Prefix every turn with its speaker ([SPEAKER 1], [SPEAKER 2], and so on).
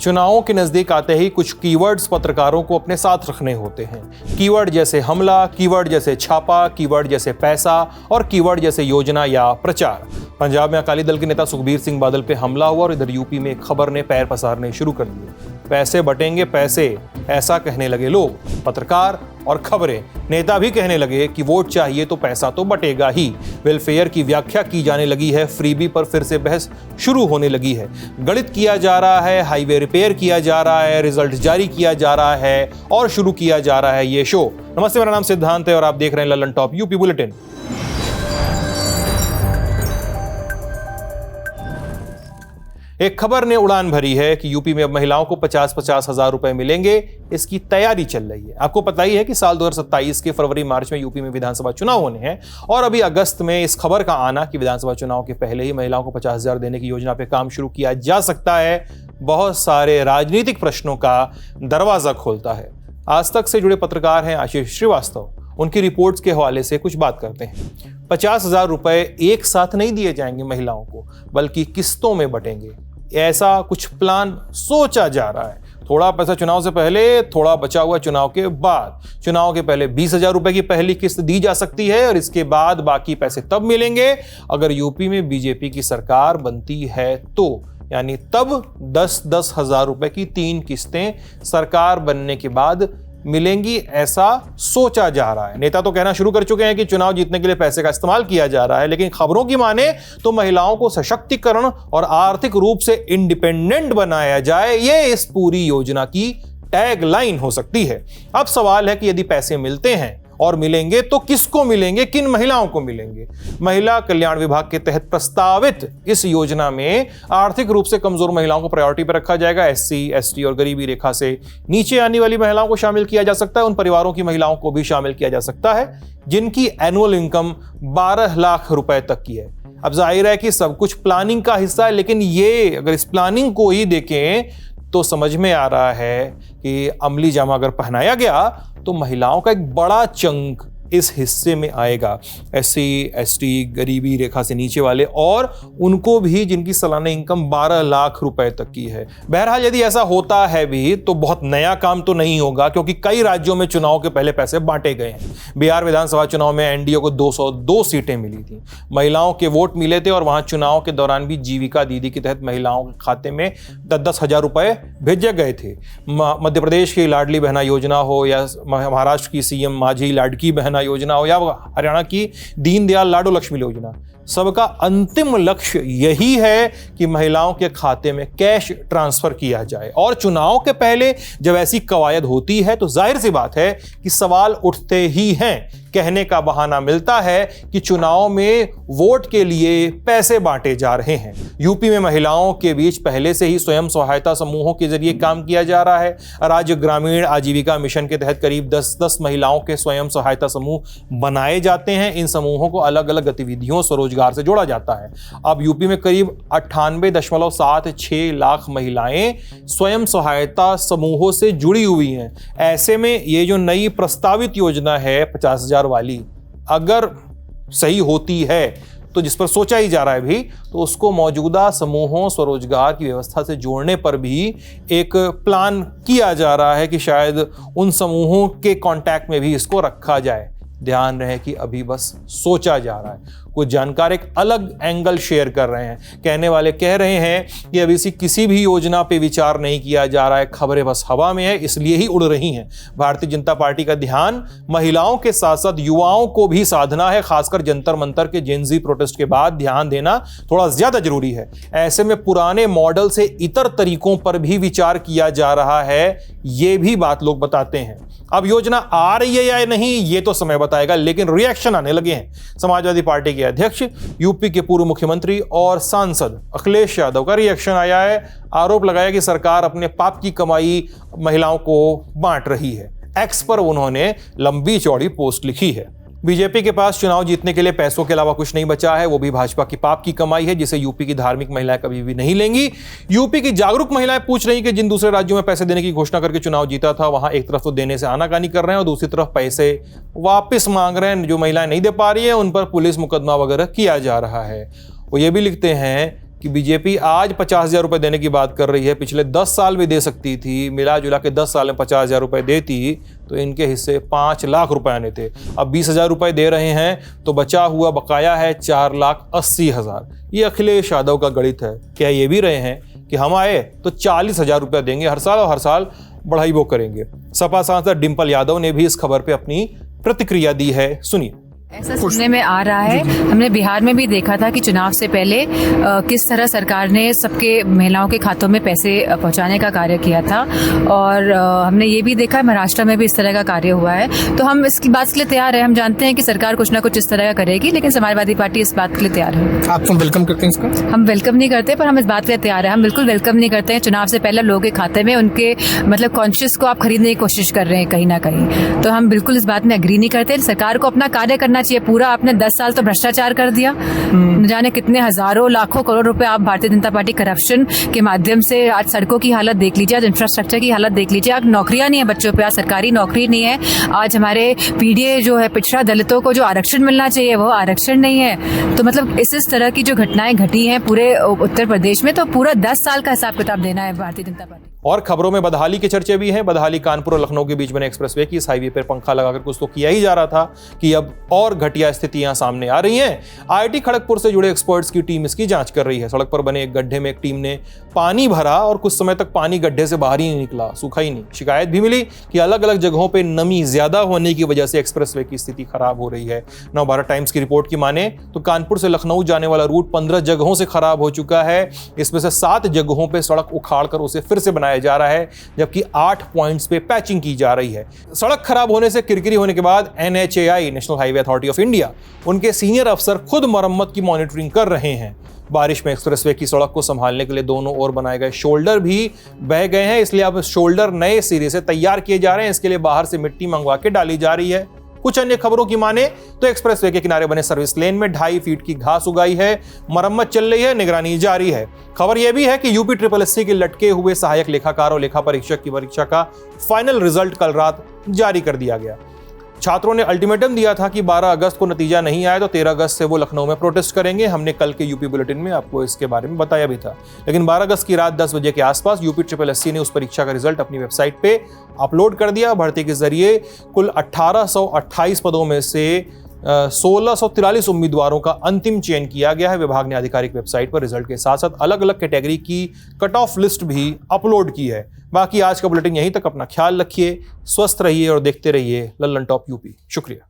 [SPEAKER 1] चुनावों के नजदीक आते ही कुछ कीवर्ड्स पत्रकारों को अपने साथ रखने होते हैं। कीवर्ड जैसे हमला, कीवर्ड जैसे छापा, कीवर्ड जैसे पैसा और कीवर्ड जैसे योजना या प्रचार। पंजाब में अकाली दल के नेता सुखबीर सिंह बादल पे हमला हुआ और इधर यूपी में एक खबर ने पैर पसारने शुरू कर दिए। पैसे बटेंगे पैसे, ऐसा कहने लगे लोग, पत्रकार और खबरें। नेता भी कहने लगे कि वोट चाहिए तो पैसा तो बटेगा ही। वेलफेयर की व्याख्या की जाने लगी है, फ्रीबी पर फिर से बहस शुरू होने लगी है। गणित किया जा रहा है, हाईवे रिपेयर किया जा रहा है, रिजल्ट जारी किया जा रहा है और शुरू किया जा रहा है ये शो। नमस्ते, मेरा नाम सिद्धांत है और आप देख रहे हैं ललन टॉप यूपी बुलेटिन। एक खबर ने उड़ान भरी है कि यूपी में अब महिलाओं को 50-50 हजार रुपए मिलेंगे, इसकी तैयारी चल रही है। आपको पता ही है कि साल 2027 के फरवरी मार्च में यूपी में विधानसभा चुनाव होने हैं और अभी अगस्त में इस खबर का आना कि विधानसभा चुनाव के पहले ही महिलाओं को 50,000 देने की योजना पे काम शुरू किया जा सकता है, बहुत सारे राजनीतिक प्रश्नों का दरवाजा खोलता है। आज तक से जुड़े पत्रकार हैं आशीष श्रीवास्तव, उनकी रिपोर्ट्स के हवाले से कुछ बात करते हैं। 50,000 रुपए एक साथ नहीं दिए जाएंगे महिलाओं को, बल्कि किस्तों में बटेंगे, ऐसा कुछ प्लान सोचा जा रहा है। थोड़ा पैसा चुनाव से पहले, थोड़ा बचा हुआ चुनाव के बाद। चुनाव के पहले 20,000 रुपए की पहली किस्त दी जा सकती है और इसके बाद बाकी पैसे तब मिलेंगे अगर यूपी में बीजेपी की सरकार बनती है तो, यानी तब 10-10 हजार रुपए की 3 किस्तें सरकार बनने के बाद मिलेंगी, ऐसा सोचा जा रहा है। नेता तो कहना शुरू कर चुके हैं कि चुनाव जीतने के लिए पैसे का इस्तेमाल किया जा रहा है, लेकिन खबरों की माने तो महिलाओं को सशक्तिकरण और आर्थिक रूप से इंडिपेंडेंट बनाया जाए, ये इस पूरी योजना की टैग लाइन हो सकती है। अब सवाल है कि यदि पैसे मिलते हैं और मिलेंगे तो किसको मिलेंगे, किन महिलाओं को मिलेंगे। महिला कल्याण विभाग के तहत प्रस्तावित इस योजना में आर्थिक रूप से कमजोर महिलाओं को प्रायोरिटी पर रखा जाएगा। SC, ST और गरीबी रेखा से नीचे आने वाली महिलाओं को शामिल किया जा सकता है। उन परिवारों की महिलाओं को भी शामिल किया जा सकता है जिनकी एनुअल इनकम 12 लाख रुपए तक की है। अब जाहिर है कि सब कुछ प्लानिंग का हिस्सा है, लेकिन ये अगर इस प्लानिंग को ही देखें तो समझ में आ रहा है कि अमली जामा अगर पहनाया गया तो महिलाओं का एक बड़ा चंक इस हिस्से में आएगा। SC, ST, गरीबी रेखा से नीचे वाले और उनको भी जिनकी सालाना इनकम 12 लाख रुपए तक की है। बहरहाल यदि ऐसा होता है भी तो बहुत नया काम तो नहीं होगा, क्योंकि कई राज्यों में चुनाव के पहले पैसे बांटे गए हैं। बिहार विधानसभा चुनाव में NDA को 202 सीटें मिली थी, महिलाओं के वोट मिले थे और वहां चुनाव के दौरान भी जीविका दीदी के तहत महिलाओं के खाते में 10-10 हजार रुपए भेजे गए थे। मध्य प्रदेश की लाडली बहना योजना हो या महाराष्ट्र की CM माझी लाडकी बहना योजना हो या हरियाणा की दीनदयाल लाडो लक्ष्मी योजना, सबका अंतिम लक्ष्य यही है कि महिलाओं के खाते में कैश ट्रांसफर किया जाए। और चुनाव के पहले जब ऐसी कवायद होती है तो जाहिर सी बात है कि सवाल उठते ही हैं। कहने का बहाना मिलता है कि चुनाव में वोट के लिए पैसे बांटे जा रहे हैं। यूपी में महिलाओं के बीच पहले से ही स्वयं सहायता समूहों के जरिए काम किया जा रहा है। राज्य ग्रामीण आजीविका मिशन के तहत करीब 10-10 महिलाओं के स्वयं सहायता समूह बनाए जाते हैं। इन समूहों को अलग अलग गतिविधियों स्वरोजगार से जोड़ा जाता है। अब यूपी में करीब 98.76 लाख महिलाएं स्वयं सहायता समूहों से जुड़ी हुई हैं। ऐसे में ये जो नई प्रस्तावित योजना है 50,000 वाली, अगर सही होती है तो जिस पर सोचा ही जा रहा है भी, तो उसको मौजूदा समूहों स्वरोजगार की व्यवस्था से जोड़ने पर भी एक प्लान किया जा रहा है कि शायद उन समूहों के कांटेक्ट में भी इसको रखा जाए। ध्यान रहे कि अभी बस सोचा जा रहा है। कुछ जानकार एक अलग एंगल शेयर कर रहे हैं। कहने वाले कह रहे हैं कि अभी किसी भी योजना पे विचार नहीं किया जा रहा है, खबरें बस हवा में है, इसलिए ही उड़ रही हैं। भारतीय जनता पार्टी का ध्यान महिलाओं के साथ साथ युवाओं को भी साधना है। खासकर जंतर मंतर के जेनजी प्रोटेस्ट के बाद ध्यान देना थोड़ा ज्यादा जरूरी है। ऐसे में पुराने मॉडल से इतर तरीकों पर भी विचार किया जा रहा है, ये भी बात लोग बताते हैं। अब योजना आ रही है या नहीं ये तो समय बताएगा, लेकिन रिएक्शन आने लगे हैं। समाजवादी पार्टी के अध्यक्ष, यूपी के पूर्व मुख्यमंत्री और सांसद अखिलेश यादव का रिएक्शन आया है। आरोप लगाया कि सरकार अपने पाप की कमाई महिलाओं को बांट रही है। एक्स पर उन्होंने लंबी चौड़ी पोस्ट लिखी है। बीजेपी के पास चुनाव जीतने के लिए पैसों के अलावा कुछ नहीं बचा है, वो भी भाजपा की पाप की कमाई है, जिसे यूपी की धार्मिक महिलाएं कभी भी नहीं लेंगी। यूपी की जागरूक महिलाएं पूछ रही कि जिन दूसरे राज्यों में पैसे देने की घोषणा करके चुनाव जीता था, वहां एक तरफ तो देने से आनाकानी कर रहे हैं और दूसरी तरफ पैसे वापस मांग रहे हैं। जो महिलाएं नहीं दे पा रही है उन पर पुलिस मुकदमा वगैरह किया जा रहा है। वो ये भी लिखते हैं कि बीजेपी आज 50,000 रुपये देने की बात कर रही है, पिछले 10 साल भी दे सकती थी। मिला जुला के 10 साल में 50,000 रुपये देती तो इनके हिस्से 5 लाख रुपए आने थे। अब 20,000 रुपये दे रहे हैं तो बचा हुआ बकाया है 4,80,000। ये अखिलेश यादव का गणित है। क्या ये भी रहे हैं कि हम आए तो 40,000 रुपये देंगे हर साल और हर साल बढ़ाई वो करेंगे। सपा सांसद डिंपल यादव ने भी इस खबर पे अपनी प्रतिक्रिया दी है, सुनिए।
[SPEAKER 2] ऐसा सुनने में आ रहा है। हमने बिहार में भी देखा था कि चुनाव से पहले किस तरह सरकार ने सबके महिलाओं के खातों में पैसे पहुंचाने का कार्य किया था, और हमने ये भी देखा महाराष्ट्र में भी इस तरह का कार्य हुआ है। तो हम इसकी बात के लिए तैयार है। हम जानते हैं कि सरकार कुछ ना कुछ इस तरह का करेगी, लेकिन समाजवादी पार्टी इस बात के लिए तैयार है।
[SPEAKER 3] आप वेलकम करते हैं इसका?
[SPEAKER 2] हम वेलकम नहीं करते, पर हम इस बात के लिए तैयार है। हम बिल्कुल वेलकम नहीं करते हैं। चुनाव से पहले लोगों के खाते में उनके मतलब कॉन्शियस को आप खरीदने की कोशिश कर रहे हैं कहीं ना कहीं। तो हम बिल्कुल इस बात में एग्री नहीं करते। सरकार को अपना कार्य करना चाहिए पूरा। आपने 10 साल तो भ्रष्टाचार कर दिया, न जाने कितने हजारों लाखों करोड़ रुपए आप भारतीय जनता पार्टी करप्शन के माध्यम से, आज सड़कों की हालत देख लीजिए, आज इंफ्रास्ट्रक्चर की हालत देख लीजिए, आज नौकरियां नहीं है बच्चों पे, आज सरकारी नौकरी नहीं है, आज हमारे पीडीए जो है पिछड़ा दलितों को जो आरक्षण मिलना चाहिए वो आरक्षण नहीं है। तो मतलब इस तरह की जो घटनाएं घटी हैं पूरे उत्तर प्रदेश में, तो पूरा 10 साल का हिसाब किताब देना है भारतीय जनता पार्टी।
[SPEAKER 1] और खबरों में बदहाली के चर्चे भी हैं। बदहाली कानपुर और लखनऊ के बीच बने एक्सप्रेसवे की इस हाईवे पर पंखा लगाकर कुछ तो किया ही जा रहा था कि अब और घटिया स्थितियां सामने आ रही हैं। आईआईटी खड़गपुर से जुड़े एक्सपर्ट्स की टीम इसकी जांच कर रही है। सड़क पर बने एक गड्ढे में एक टीम ने पानी भरा और कुछ समय तक पानी गड्ढे से बाहर ही नहीं निकला, सूखा ही नहीं। शिकायत भी मिली कि अलग अलग जगहों पर नमी ज्यादा होने की वजह से एक्सप्रेसवे की स्थिति खराब हो रही है। नवभारत टाइम्स की रिपोर्ट की माने तो कानपुर से लखनऊ जाने वाला रूट 15 जगहों से खराब हो चुका है। इसमें से 7 जगहों पर सड़क उखाड़कर उसे फिर से बनाया जा रहा है, जबकि 8 पॉइंट्स पे पैचिंग की जा रही है। सड़क खराब होने से किरकिरी होने के बाद NHAI, national highway authority of India, उनके सीनियर अफसर खुद मरम्मत की मॉनिटरिंग कर रहे हैं। बारिश में एक्सप्रेसवे की सड़क को संभालने के लिए दोनों ओर बनाए गए शोल्डर भी बह गए हैं, इसलिए अब शोल्डर नए सिरे से तैयार किए जा रहे हैं। इसके लिए बाहर से मिट्टी मंगवा के डाली जा रही है। कुछ अन्य खबरों की माने तो एक्सप्रेसवे के किनारे बने सर्विस लेन में 2.5 फीट की घास उगाई है। मरम्मत चल रही है, निगरानी जारी है। खबर यह भी है कि यूपी SSSC के लटके हुए सहायक लेखाकार और लेखा परीक्षक की परीक्षा का फाइनल रिजल्ट कल रात जारी कर दिया गया। छात्रों ने अल्टीमेटम दिया था कि 12 अगस्त को नतीजा नहीं आया तो 13 अगस्त से वो लखनऊ में प्रोटेस्ट करेंगे। हमने कल के यूपी बुलेटिन में आपको इसके बारे में बताया भी था। लेकिन 12 अगस्त की रात 10 बजे के आसपास यूपी SSSC ने उस परीक्षा का रिजल्ट अपनी वेबसाइट पे अपलोड कर दिया। भर्ती के जरिए कुल 1828 पदों में से 1643 उम्मीदवारों का अंतिम चयन किया गया है। विभाग ने आधिकारिक वेबसाइट पर रिजल्ट के साथ साथ अलग अलग कैटेगरी की कट ऑफ लिस्ट भी अपलोड की है। बाकी आज का बुलेटिन यहीं तक। अपना ख्याल रखिए, स्वस्थ रहिए और देखते रहिए लल्लन टॉप यूपी। शुक्रिया।